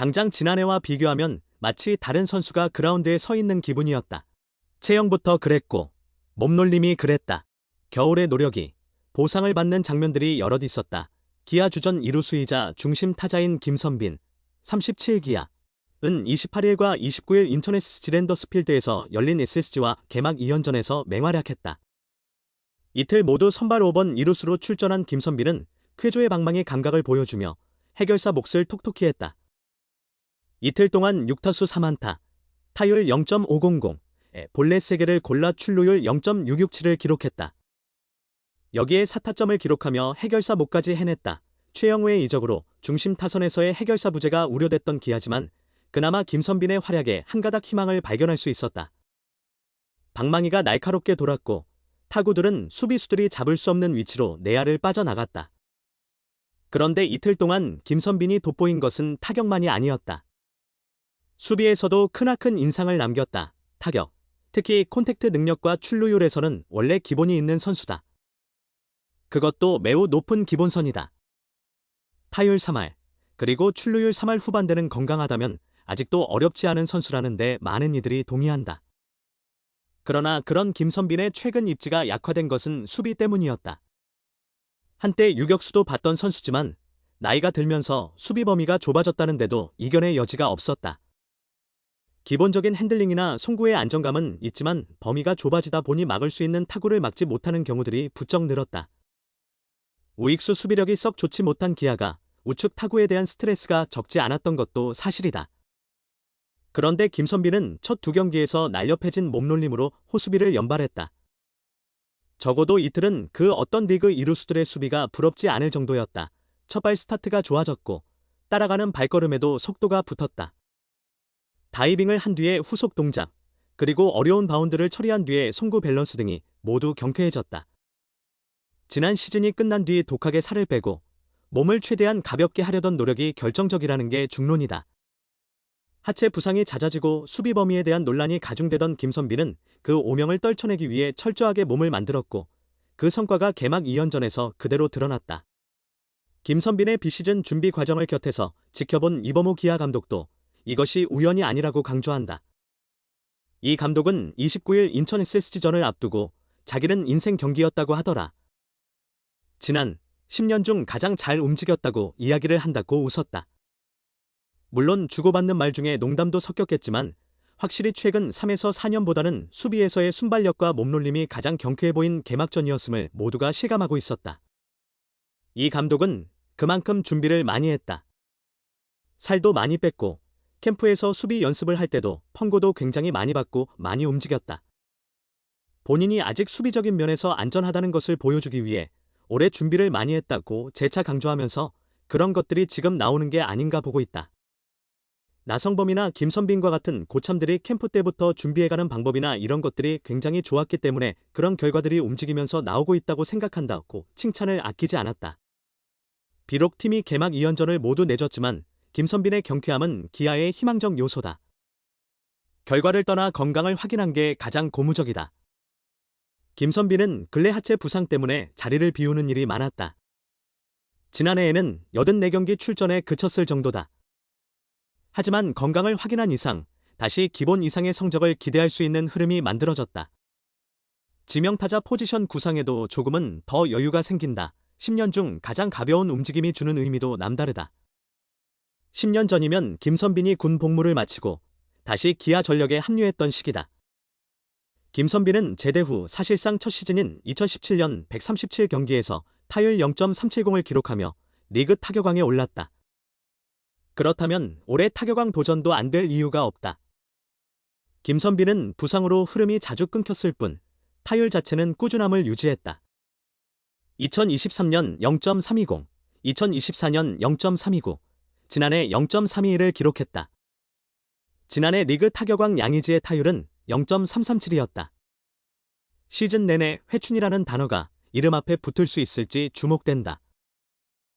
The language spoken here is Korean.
당장 지난해와 비교하면 마치 다른 선수가 그라운드에 서 있는 기분이었다. 체형부터 그랬고 몸놀림이 그랬다. 겨울의 노력이 보상을 받는 장면들이 여럿 있었다. 기아 주전 2루수이자 중심 타자인 김선빈 37기아 은 28일과 29일 인천 SC 랜더스필드에서 열린 SSG와 개막 2연전에서 맹활약했다. 이틀 모두 선발 5번 2루수로 출전한 김선빈은 쾌조의 방망이 감각을 보여주며 해결사 몫을 톡톡히 했다. 이틀 동안 6타수 3안타, 타율 0.500, 볼넷 3개를 골라 출루율 0.667을 기록했다. 여기에 4타점을 기록하며 해결사 몫까지 해냈다. 최영우의 이적으로 중심 타선에서의 해결사 부재가 우려됐던 기아지만 그나마 김선빈의 활약에 한가닥 희망을 발견할 수 있었다. 방망이가 날카롭게 돌았고 타구들은 수비수들이 잡을 수 없는 위치로 내야를 빠져나갔다. 그런데 이틀 동안 김선빈이 돋보인 것은 타격만이 아니었다. 수비에서도 크나큰 인상을 남겼다. 타격, 특히 콘택트 능력과 출루율에서는 원래 기본이 있는 선수다. 그것도 매우 높은 기본선이다. 타율 3할, 그리고 출루율 3할 후반대는 건강하다면 아직도 어렵지 않은 선수라는데 많은 이들이 동의한다. 그러나 그런 김선빈의 최근 입지가 약화된 것은 수비 때문이었다. 한때 유격수도 봤던 선수지만 나이가 들면서 수비 범위가 좁아졌다는데도 이견의 여지가 없었다. 기본적인 핸들링이나 송구의 안정감은 있지만 범위가 좁아지다 보니 막을 수 있는 타구를 막지 못하는 경우들이 부쩍 늘었다. 우익수 수비력이 썩 좋지 못한 기아가 우측 타구에 대한 스트레스가 적지 않았던 것도 사실이다. 그런데 김선빈은 첫 2경기에서 날렵해진 몸놀림으로 호수비를 연발했다. 적어도 이틀은 그 어떤 리그 이루수들의 수비가 부럽지 않을 정도였다. 첫발 스타트가 좋아졌고 따라가는 발걸음에도 속도가 붙었다. 다이빙을 한 뒤에 후속 동작, 그리고 어려운 바운드를 처리한 뒤에 송구 밸런스 등이 모두 경쾌해졌다. 지난 시즌이 끝난 뒤 독하게 살을 빼고 몸을 최대한 가볍게 하려던 노력이 결정적이라는 게 중론이다. 하체 부상이 잦아지고 수비 범위에 대한 논란이 가중되던 김선빈은 그 오명을 떨쳐내기 위해 철저하게 몸을 만들었고 그 성과가 개막 2연전에서 그대로 드러났다. 김선빈의 비시즌 준비 과정을 곁에서 지켜본 이범호 기아 감독도 이것이 우연이 아니라고 강조한다. 이 감독은 29일 인천 SSG전을 앞두고 자기는 인생 경기였다고 하더라. 지난 10년 중 가장 잘 움직였다고 이야기를 한다고 웃었다. 물론 주고받는 말 중에 농담도 섞였겠지만 확실히 최근 3에서 4년보다는 수비에서의 순발력과 몸놀림이 가장 경쾌해 보인 개막전이었음을 모두가 실감하고 있었다. 이 감독은 그만큼 준비를 많이 했다. 살도 많이 뺐고 캠프에서 수비 연습을 할 때도 펑고도 굉장히 많이 받고 많이 움직였다. 본인이 아직 수비적인 면에서 안전하다는 것을 보여주기 위해 올해 준비를 많이 했다고 재차 강조하면서 그런 것들이 지금 나오는 게 아닌가 보고 있다. 나성범이나 김선빈과 같은 고참들이 캠프 때부터 준비해가는 방법이나 이런 것들이 굉장히 좋았기 때문에 그런 결과들이 움직이면서 나오고 있다고 생각한다고 칭찬을 아끼지 않았다. 비록 팀이 개막 2연전을 모두 내줬지만 김선빈의 경쾌함은 기아의 희망적 요소다. 결과를 떠나 건강을 확인한 게 가장 고무적이다. 김선빈은 근래 하체 부상 때문에 자리를 비우는 일이 많았다. 지난해에는 84경기 출전에 그쳤을 정도다. 하지만 건강을 확인한 이상 다시 기본 이상의 성적을 기대할 수 있는 흐름이 만들어졌다. 지명타자 포지션 구상에도 조금은 더 여유가 생긴다. 10년 중 가장 가벼운 움직임이 주는 의미도 남다르다. 10년 전이면 김선빈이 군 복무를 마치고 다시 기아 전력에 합류했던 시기다. 김선빈은 제대 후 사실상 첫 시즌인 2017년 137경기에서 타율 0.370을 기록하며 리그 타격왕에 올랐다. 그렇다면 올해 타격왕 도전도 안 될 이유가 없다. 김선빈은 부상으로 흐름이 자주 끊겼을 뿐 타율 자체는 꾸준함을 유지했다. 2023년 0.320, 2024년 0.329, 지난해 0.321을 기록했다. 지난해 리그 타격왕 양의지의 타율은 0.337이었다. 시즌 내내 회춘이라는 단어가 이름 앞에 붙을 수 있을지 주목된다.